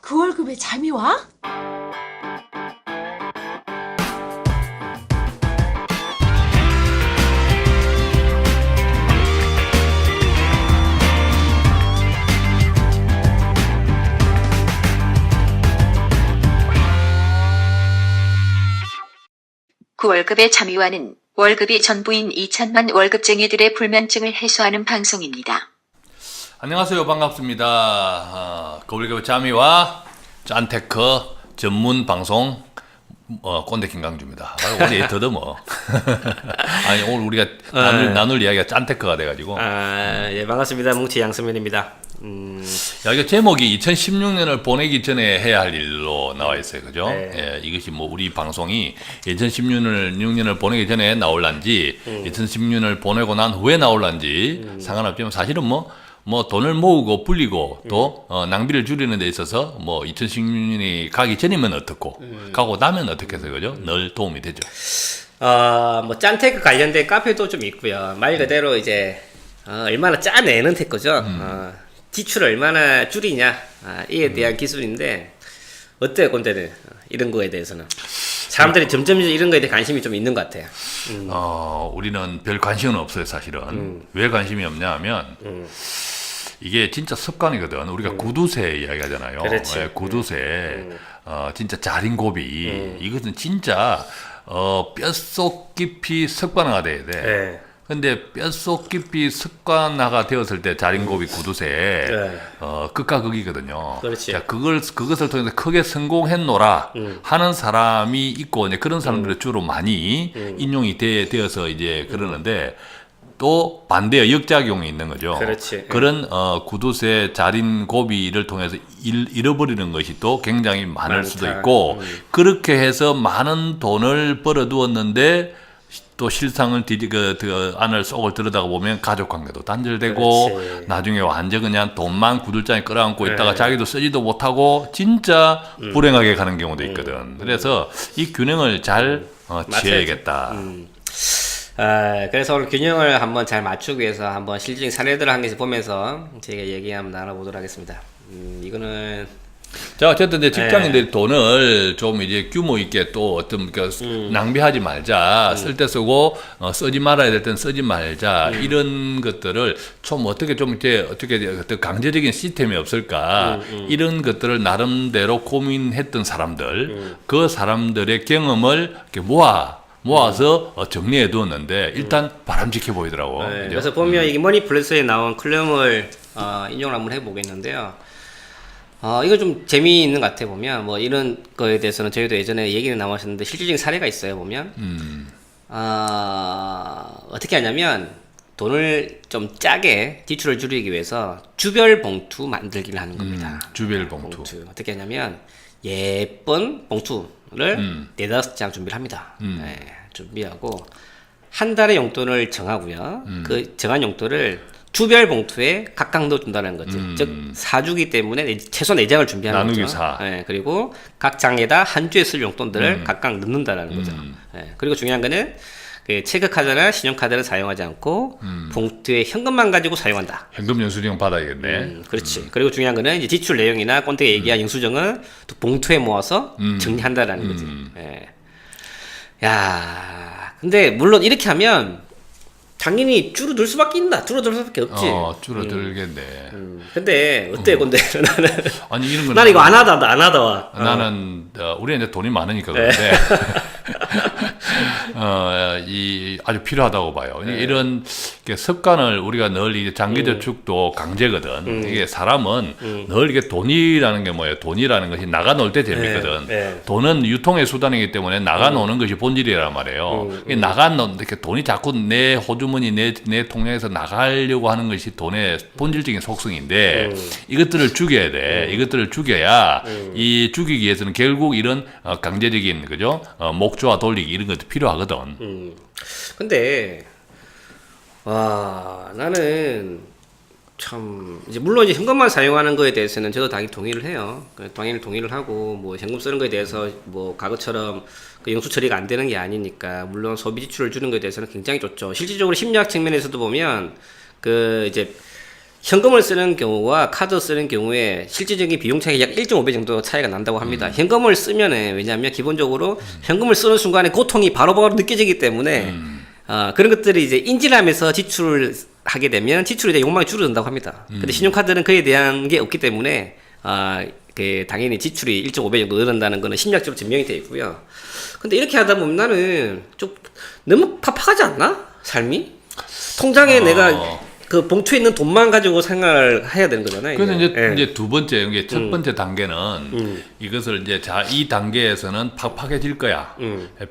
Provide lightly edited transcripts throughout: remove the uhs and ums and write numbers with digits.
그 월급에 잠이 와? 그 월급의 잠이와는 월급이 전부인 2천만 월급쟁이들의 불면증을 해소하는 방송입니다. 안녕하세요. 반갑습니다. 그 월급의 잠이와 짠테크 전문 방송 꼰대 김강주입니다. 오늘 더듬어. 아니 오늘 우리가 나눌 이야기가 짠테크가 돼가지고. 예, 반갑습니다. 뭉치 양수민입니다. 야, 이거 제목이 2016년을 보내기 전에 해야 할 일로 나와 있어요. 그죠? 네. 예, 이것이 뭐 우리 방송이 2016년을 보내기 전에 나올란지 2016년을 보내고 난 후에 나올란지 상관없지만 사실은 뭐 돈을 모으고 불리고 또 낭비를 줄이는 데 있어서 뭐 2016년이 가기 전이면 어떻고 가고 나면 어떻게 해서 그죠? 늘 도움이 되죠. 뭐 짠테크 관련된 카페도 좀 있고요. 말 그대로 이제 얼마나 짜내는 테크죠. 지출을 얼마나 줄이냐 이에 대한 기술인데 어때요, 꼰대는 이런 거에 대해서는? 사람들이 점점 이런 거에 대해 관심이 좀 있는 것 같아요. 우리는 별 관심은 없어요, 사실은. 왜 관심이 없냐 하면 이게 진짜 습관이거든. 우리가 구두쇠 이야기 하잖아요. 그렇지. 예, 구두쇠, 진짜 자린고비. 이것은 진짜, 뼛속 깊이 습관화가 돼야 돼. 네. 근데 뼛속 깊이 습관화가 되었을 때 자린고비 구두쇠, 네. 극과 극이거든요. 그렇지. 자, 그것을 통해서 크게 성공했노라 하는 사람이 있고, 이제 그런 사람들이 주로 많이 인용이 되어서 이제 그러는데, 또 반대의 역작용이 있는 거죠. 그렇지. 그런 구두쇠 자린 고비를 통해서 잃어버리는 것이 또 굉장히 많을 많다. 수도 있고 그렇게 해서 많은 돈을 벌어두었는데 또 실상을 안을 속을 들여다가 보면 가족 관계도 단절되고 그렇지. 나중에 완전 그냥 돈만 구들장에 끌어안고 있다가 자기도 쓰지도 못하고 진짜 불행하게 가는 경우도 있거든. 그래서 이 균형을 잘 취해야겠다. 그래서 오늘 균형을 한번 잘 맞추기 위해서 한번 실질적인 사례들을 한 개씩 보면서 제가 얘기 한번 나눠보도록 하겠습니다. 이거는 자, 어쨌든 이제 직장인들이 돈을 좀 이제 규모 있게 또 어떤 낭비하지 말자, 쓸 때 쓰고 쓰지 말아야 될 때는 쓰지 말자 이런 것들을 좀 어떻게 어떤 강제적인 시스템이 없을까 이런 것들을 나름대로 고민했던 사람들, 그 사람들의 경험을 이렇게 모아서 정리해 두었는데 일단 바람직해 보이더라고. 네, 그죠? 그래서 보면 이게 머니플러스에 나온 클럼을 인용을 한번 해보겠는데요. 이거 좀 재미있는 것 같아 보면 뭐 이런 거에 대해서는 저희도 예전에 얘기는 나왔었는데 실질적인 사례가 있어요 보면 어떻게 하냐면 돈을 좀 짜게 지출을 줄이기 위해서 주별 봉투 만들기를 하는 겁니다. 주별 봉투. 어떻게 하냐면 예쁜 봉투를 4-5장 준비를 합니다. 네, 준비하고 한 달의 용돈을 정하고요. 그 정한 용돈을 주별 봉투에 각각 넣어준다는 거죠. 즉 사주기 때문에 최소 4장을 준비하는 나누기 거죠. 사. 네, 그리고 각 장에다 한 주에 쓸 용돈들을 각각 넣는다는 거죠. 네, 그리고 중요한 거는 그 체크카드나 신용카드를 사용하지 않고 봉투에 현금만 가지고 사용한다. 현금 영수증 받아야겠네. 그렇지. 그리고 중요한 거는 이제 지출 내용이나 꼰대가 얘기한 영수증을 또 봉투에 모아서 정리한다라는 거지. 예. 야, 근데 물론 이렇게 하면 당연히 줄어들 수밖에 없지. 줄어들겠네. 근데 어때, 꼰대? 나는 아니 이런 건 나는 이거 안 하다 와. 나는 우리는 이제 돈이 많으니까 그런데 이 아주 필요하다고 봐요. 이런 습관을 우리가 늘 이제 장기저축도 강제거든. 이게 사람은 늘 이게 돈이라는 게 뭐예요? 돈이라는 것이 나가 놀 때 재밌거든. 돈은 유통의 수단이기 때문에 나가 노는 것이 본질이란 말이에요. 이렇게 돈이 자꾸 내 호주머니 내 통장에서 나가려고 하는 것이 돈의 본질적인 속성인데 이것들을 죽여야 돼. 이것들을 죽여야 이 죽이기 위해서는 결국 이런 강제적인 그죠? 목조와 돌리기 이런 것도 필요하거든. 근데 와, 나는 참 이제 물론 이제 현금만 사용하는 거에 대해서는 저도 당연히 동의를 해요. 당연히 동의를 하고 뭐 현금 쓰는 거에 대해서 뭐 과거처럼 그 영수 처리가 안 되는 게 아니니까 물론 소비 지출을 주는 거에 대해서는 굉장히 좋죠. 실질적으로 심리학 측면에서도 보면 그 이제 현금을 쓰는 경우와 카드 쓰는 경우에 실질적인 비용 차이가 약 1.5배 정도 차이가 난다고 합니다. 현금을 쓰면은 왜냐하면 기본적으로 현금을 쓰는 순간에 고통이 바로바로 느껴지기 때문에 그런 것들이 이제 인지를 하면서 지출을 하게 되면 지출에 대한 욕망이 줄어든다고 합니다. 근데 신용카드는 그에 대한 게 없기 때문에 당연히 지출이 1.5배 정도 늘어난다는 거는 심리학적으로 증명이 되어 있고요. 근데 이렇게 하다 보면 나는 좀 너무 팍팍하지 않나? 삶이? 통장에 내가 그 봉투에 있는 돈만 가지고 생활을 해야 되는 거잖아요. 그래서 이제, 예. 이제 두 번째, 이게 첫 번째 단계는 이것을 이제 이 단계에서는 팍팍해질 거야.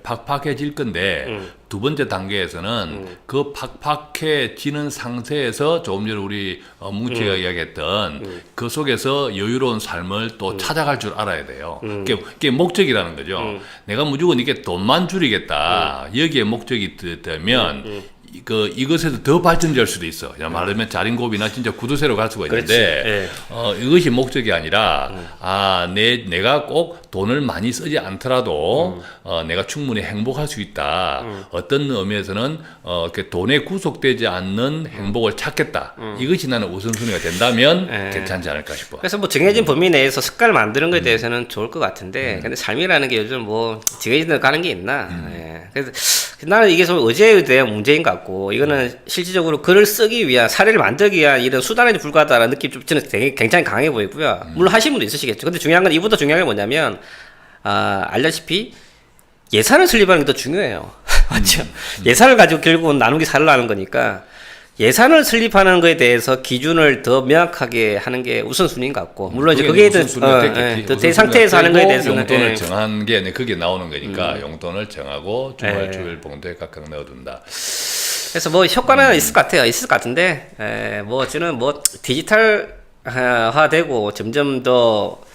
팍팍해질 건데 두 번째 단계에서는 그 팍팍해지는 상태에서 조금 전에 우리 뭉치가 이야기했던 그 속에서 여유로운 삶을 또 찾아갈 줄 알아야 돼요. 그게 목적이라는 거죠. 내가 무조건 이게 돈만 줄이겠다. 여기에 목적이 되면 이것에서 더 발전될 수도 있어. 그냥 말하면 자린고비나 진짜 구두쇠로 갈 수가 있는데, 이것이 목적이 아니라, 내가 꼭 돈을 많이 쓰지 않더라도, 내가 충분히 행복할 수 있다. 어떤 의미에서는, 돈에 구속되지 않는 행복을 찾겠다. 이것이 나는 우선순위가 된다면 괜찮지 않을까 싶어. 그래서 뭐 정해진 범위 내에서 습관을 만드는 것에 대해서는 좋을 것 같은데, 근데 삶이라는 게 요즘 뭐 정해진 대로 가는 게 있나? 그래서 나는 이게 좀 의제에 대한 문제인 것 같고, 이거는 실질적으로 글을 쓰기 위한, 사례를 만들기 위한 이런 수단에 불과하다는 느낌이 좀 저는 굉장히 강해 보이고요. 물론 하시는 분도 있으시겠죠. 근데 중요한 건, 이보다 중요한 게 뭐냐면, 알다시피 예산을 설립하는 게 더 중요해요. 맞죠? 예산을 가지고 결국은 나누기 살을 하는 거니까, 예산을 설립하는 것에 대해서 기준을 더 명확하게 하는 게 우선순위인 것 같고, 물론 이제 그게 대 상태에서 하는 것에 대해서는 용돈을 정한 게 그게 나오는 거니까 용돈을 정하고 주말 봉투에 각각 넣어둔다. 그래서 뭐 효과는 있을 것 같아요. 있을 것 같은데, 뭐 저는 뭐 디지털화되고 점점 더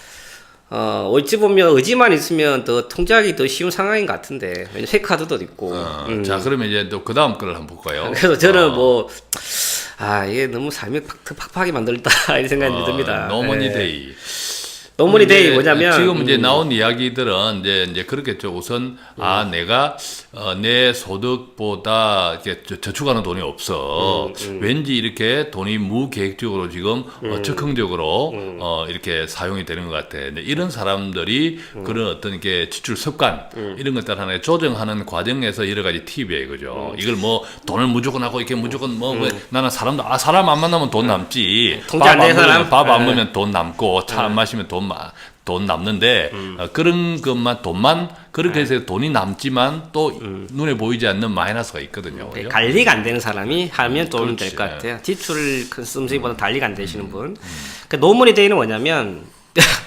어찌 보면 의지만 있으면 더 통제하기 더 쉬운 상황인 것 같은데, 왜냐면 회카드도 있고. 자, 그러면 이제 또 그 다음 거를 한번 볼까요? 그래서 저는 이게 너무 삶이 팍팍하게 만들었다 이런 생각이 듭니다. 노머니데이. 노머니데이 뭐냐면 지금 이제 나온 이야기들은 이제 그렇겠죠. 우선 내가 내 소득보다 이렇게 저축하는 돈이 없어. 왠지 이렇게 돈이 무계획적으로 지금 즉흥적으로 이렇게 사용이 되는 것 같아. 근데 이런 사람들이 그런 어떤 게 지출 습관 이런 것들 하나 조정하는 과정에서 여러 가지 팁이에요, 그죠? 이걸 뭐 돈을 무조건 하고 이렇게 무조건 나는 사람 안 만나면 돈 남지. 통제 안 되는 사람 밥 안 먹으면 돈 남고 차 안 마시면 돈 남는데 그런 것만 돈만 그렇게 해서 돈이 남지만 또 눈에 보이지 않는 마이너스가 있거든요. 그죠? 관리가 안 되는 사람이 하면 도움이 될 것 같아요. 지출 컨섬션보다 관리가 안 되시는 분. 그 노머니데이는 뭐냐면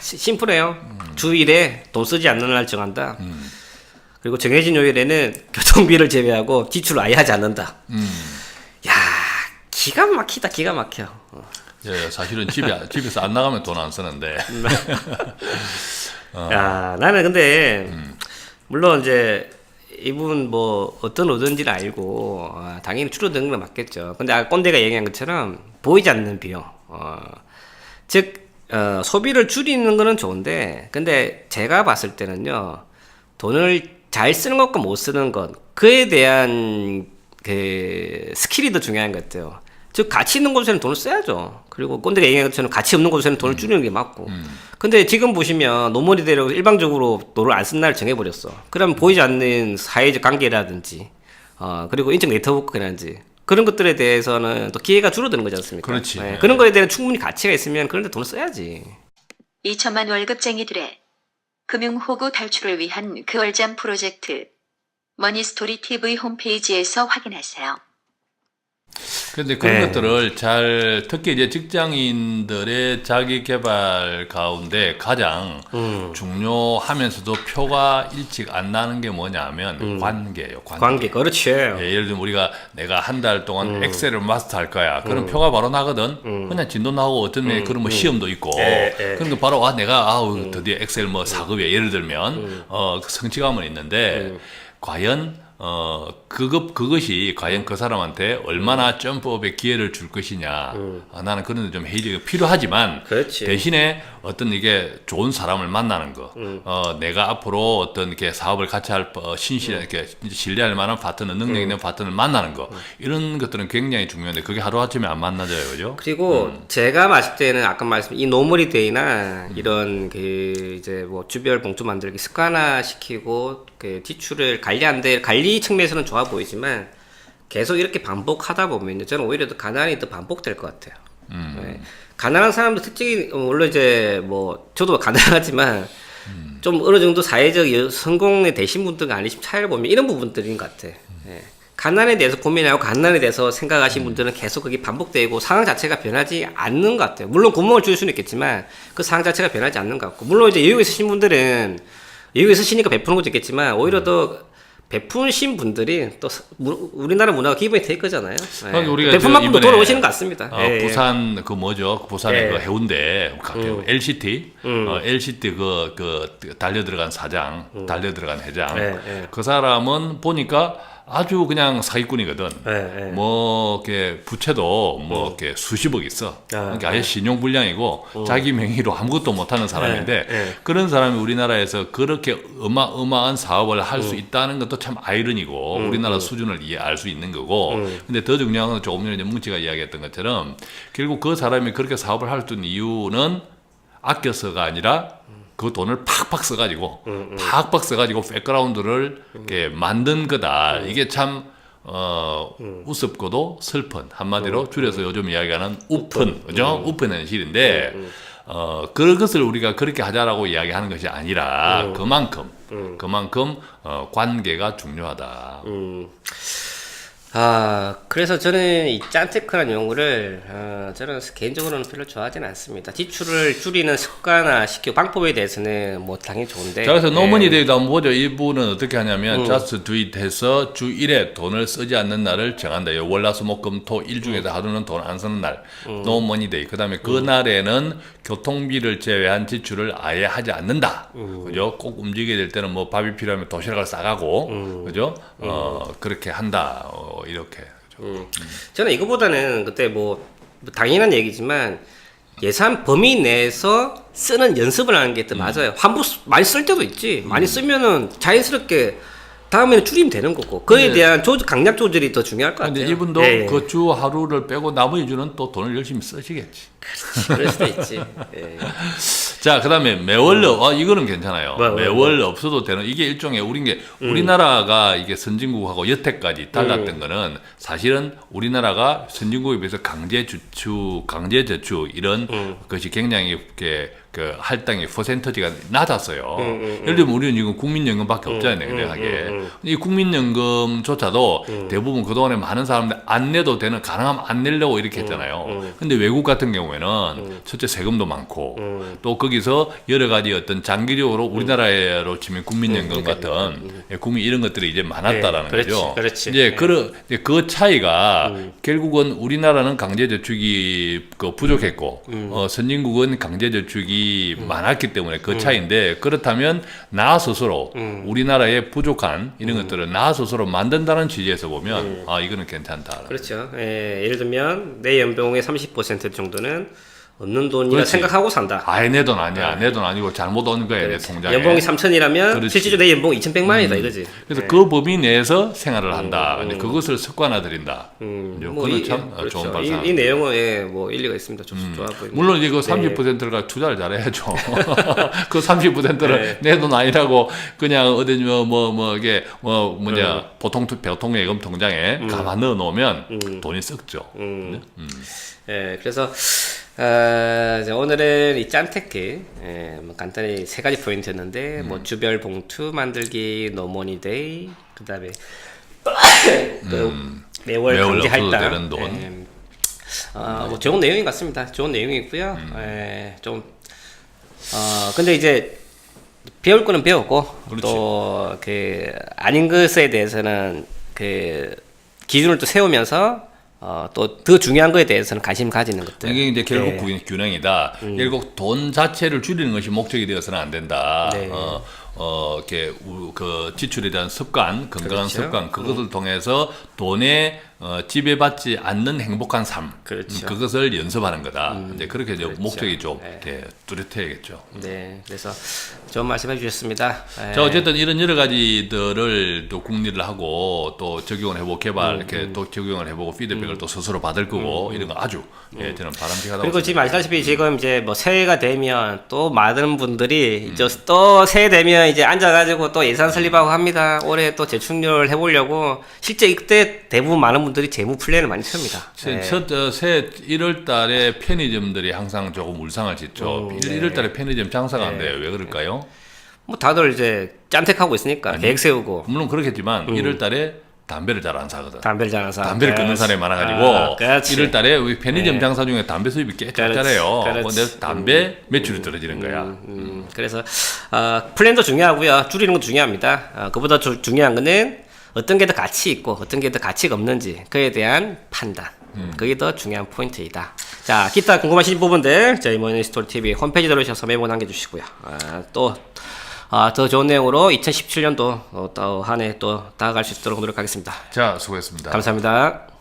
심플해요. 주일에 돈 쓰지 않는 날 정한다. 그리고 정해진 요일에는 교통비를 제외하고 지출을 아예 하지 않는다. 야, 기가 막히다, 기가 막혀. 예, 사실은 집에서 안 나가면 돈 안 쓰는데. 야, 나는 근데 물론 이제 이분 뭐 어떤 의도인지는 알고 당연히 줄어드는 건 맞겠죠. 근데 아까 꼰대가 얘기한 것처럼 보이지 않는 비용, 즉 소비를 줄이는 거는 좋은데, 근데 제가 봤을 때는요, 돈을 잘 쓰는 것과 못 쓰는 것, 그에 대한 그 스킬이 더 중요한 것 같아요. 즉 가치 있는 곳에는 돈을 써야죠. 그리고 꼰대가 얘기한 것처럼 가치 없는 곳에는 돈을 줄이는 게 맞고. 근데 지금 보시면 노머니데이라고 일방적으로 돈을 안 쓴 날 정해버렸어. 그러면 보이지 않는 사회적 관계라든지 그리고 인적 네트워크라든지 그런 것들에 대해서는 또 기회가 줄어드는 거지 않습니까? 그렇지. 네. 그런 거에 대한 충분히 가치가 있으면 그런 데 돈을 써야지. 2천만 월급쟁이들의 금융호구 탈출을 위한 그 얼잠 프로젝트 머니스토리 TV 홈페이지에서 확인하세요. 그런데 그런 것들을 특히 이제 직장인들의 자기 개발 가운데 가장 중요하면서도 표가 일찍 안 나는 게 뭐냐면 관계예요. 관계, 그렇지. 예를 들면 내가 한 달 동안 엑셀을 마스터할 거야. 그런 표가 바로 나거든. 그냥 진도 나오고 어떤 그런 뭐 시험도 있고. 그러니까 바로 내가 드디어 엑셀 뭐 4급이야. 예를 들면 성취감은 있는데 과연 그것이 과연 그 사람한테 얼마나 점프업의 기회를 줄 것이냐. 나는 그런 데 좀 회의적이 필요하지만 그렇지. 대신에 어떤 이게 좋은 사람을 만나는 거, 내가 앞으로 어떤 이렇게 사업을 같이 할 신실한 이렇게 신뢰할 만한 파트너, 능력 있는 파트너를 만나는 거, 이런 것들은 굉장히 중요한데 그게 하루 아침에 안 만나져요, 그죠? 그리고 제가 봤을 때는 아까 말씀 이 노멀이 데이나 이런 그 이제 뭐 주별 봉투 만들기 습관화 시키고 그 지출을 관리하는데 관리 측면에서는 좋아 보이지만 계속 이렇게 반복하다 보면 저는 오히려 더 가난이 더 반복될 것 같아요. 네. 가난한 사람들 특징이 물론 이제 뭐 저도 가난하지만 좀 어느 정도 사회적 성공에 되신 분들과 아니신 차이를 보면 이런 부분들인 것 같아. 네. 가난에 대해서 고민하고 가난에 대해서 생각하신 분들은 계속 그게 반복되고 상황 자체가 변하지 않는 것 같아요. 물론 구멍을 줄 수는 있겠지만 그 상황 자체가 변하지 않는 것 같고 물론 이제 여유가 있으신 분들은 여유가 있으시니까 베푸는 것도 있겠지만 오히려 더 베푸신 분들이 또 우리나라 문화가 기본이 될 거잖아요. 네. 우리가 베푼 만큼 또 돌아오시는 것 같습니다. 예, 부산 그 뭐죠? 부산의 예. 그 해운대 LCT, LCT 그 달려 들어간 사장, 달려 들어간 회장, 예. 그 사람은 보니까 아주 그냥 사기꾼이거든. 예. 뭐 이렇게 부채도 뭐 이렇게 수십억 있어. 그러니까 아예 신용 불량이고 자기 명의로 아무것도 못하는 사람인데 예. 그런 사람이 우리나라에서 그렇게 어마어마한 사업을 할 수 있다는 것도 참 아이러니고 우리나라 수준을 알 수 있는 거고. 근데 더 중요한 건 조금 전에 이제 뭉치가 이야기했던 것처럼 결국 그 사람이 그렇게 사업을 할 수 있는 이유는 아껴서가 아니라 그 돈을 팍팍 써가지고 팍팍 써가지고 백그라운드를 이렇게 만든 거다. 이게 참 우습고도 슬픈 한마디로 줄여서 요즘 이야기하는 우픈, 그죠? 우픈 현실인데 그것을 우리가 그렇게 하자라고 이야기하는 것이 아니라 그만큼 관계가 중요하다. 그래서 저는 이 짠테크라는 용어를 저는 개인적으로는 별로 좋아하지는 않습니다. 지출을 줄이는 습관화 시키고 방법에 대해서는 뭐 당연히 좋은데. 자, 그래서 노머니 데이도 한번 보죠. 이분은 어떻게 하냐면 just do it 해서 주 1회 돈을 쓰지 않는 날을 정한다. 월화수목금토 일중에서 하루는 돈 안 쓰는 날. 노머니 데이. 그다음에 그 날에는 교통비를 제외한 지출을 아예 하지 않는다. 그죠? 꼭 움직여야 될 때는 뭐 밥이 필요하면 도시락을 싸가고 그죠? 그렇게 한다. 이렇게. 저는 이거보다는 그때 뭐 당연한 얘기지만 예산 범위 내에서 쓰는 연습을 하는 게 더 맞아요. 한부 많이 쓸 때도 있지. 많이 쓰면은 자연스럽게 다음에는 줄이면 되는 거고 그에 대한 강약 조절이 더 중요할 것 같아요. 근데 이분도 예. 그 주 하루를 빼고 나머지 주는 또 돈을 열심히 쓰시겠지. 그럴 수도 있지. 예. 자, 그다음에 매월 이거는 괜찮아요. 뭐. 매월 없어도 되는 이게 일종의 우리나라가 이게 선진국하고 여태까지 달랐던 거는 사실은 우리나라가 선진국에 비해서 강제 저축 이런 것이 굉장히 이렇게 그 할당의 퍼센터지가 낮았어요. 예를 들면 우리는 지금 국민연금밖에 없잖아요, 내하게. 이 국민연금조차도 대부분 그동안에 많은 사람들 안 내도 되는 가능하면 안 내려고 이렇게 했잖아요. 근데 외국 같은 경우에는 첫째 세금도 많고 또 거기서 여러 가지 어떤 장기적으로 우리나라로 치면 국민연금 같은 국민 이런 것들이 이제 많았다라는 거죠. 그렇지. 이제 그 차이가 결국은 우리나라는 강제저축이 부족했고 선진국은 강제저축이 많았기 때문에 그 차이인데 그렇다면 나 스스로 우리나라의 부족한 이런 것들을 나 스스로 만든다는 취지에서 보면 이거는 괜찮다. 그렇죠. 예를 들면 내 연봉의 30% 정도는 없는 돈이라 그렇지. 생각하고 산다. 아예 내 돈 아니야. 내 돈 아니고 잘못 온 거야, 내 통장에. 연봉이 3천이라면 그렇지. 실질적으로 내 연봉 2,100만이다 이거지. 그래서 그 범위 내에서 생활을 한다. 근데 그것을 습관화들인다. 그거는 참 그렇죠. 좋은 발상. 이 내용은 뭐 일리가 있습니다. 좀 좋아 보입니다. 물론 이제 그 30%가 투자를 잘해야죠. 그 30%를 내 돈 아니라고 그냥 어디 이게 보통 예금 통장에 가만 넣어 놓으면 돈이 썩죠. 예, 그래서 이제 오늘은 이 짠테크 뭐 간단히 세 가지 포인트였는데 뭐 주별 봉투 만들기, 노머니 데이, 그다음에 매월 강제 없어도 할당. 되는 돈. 뭐 좋은 내용인 것 같습니다. 좋은 내용이고요. 근데 이제 배울 거는 배웠고 또 그 아닌 것에 대해서는 그 기준을 또 세우면서 또 더 중요한 거에 대해서는 관심 가지는 것들. 이게 이제 결국 균형이다. 결국 돈 자체를 줄이는 것이 목적이 되어서는 안 된다. 네. 이렇게 그 지출에 대한 습관, 건강한 그렇죠. 습관, 그것을 통해서 돈의 지배받지 않는 행복한 삶. 그렇죠. 그것을 연습하는 거다. 이제 그렇게 이제 그렇죠. 목적이 좀 네. 이렇게 뚜렷해야겠죠. 네, 그래서 좋은 말씀해 주셨습니다. 자, 어쨌든 이런 여러 가지들을 또 궁리를 하고 또 적용을 해보고 개발 이렇게 또 적용을 해보고 피드백을 또 스스로 받을 거고 이런 거 아주 저는 바람직하다고 그리고 지금 생각합니다. 아시다시피 지금 이제 뭐 새해가 되면 또 많은 분들이 이제 또 새해 되면 이제 앉아가지고 또 예산 설립하고 합니다. 올해 또 재충전을 해보려고 실제 이때 대부분 많은 분들이 재무 플랜을 많이 펴니다. 네. 새 1월 달에 편의점들이 항상 조금 울상을 짓죠. 1월 달에 편의점 장사가 안 돼요. 왜 그럴까요? 뭐 다들 이제 짠택하고 있으니까 계획 세우고 물론 그렇겠지만 1월 달에 담배를 잘 안 사거든. 담배를 잘 안 사. 담배를 끊는 사람이 많아가지고 그렇지. 1월 달에 우리 편의점 장사 중에 담배 수입이 꽤 적잖아요. 그렇지. 근데 담배 매출이 떨어지는 거야. 그래서 플랜도 중요하고요. 줄이는 것도 중요합니다. 그보다 중요한 거는 어떤 게 더 가치 있고 어떤 게 더 가치가 없는지 그에 대한 판단. 그게 더 중요한 포인트이다. 자, 기타 궁금하신 부분들 저희 머니스토리 TV 홈페이지 들어오셔서 메모 남겨주시고요. 더 좋은 내용으로 2017년도 또 한 해 또 다가갈 수 있도록 노력하겠습니다. 자, 수고했습니다. 감사합니다.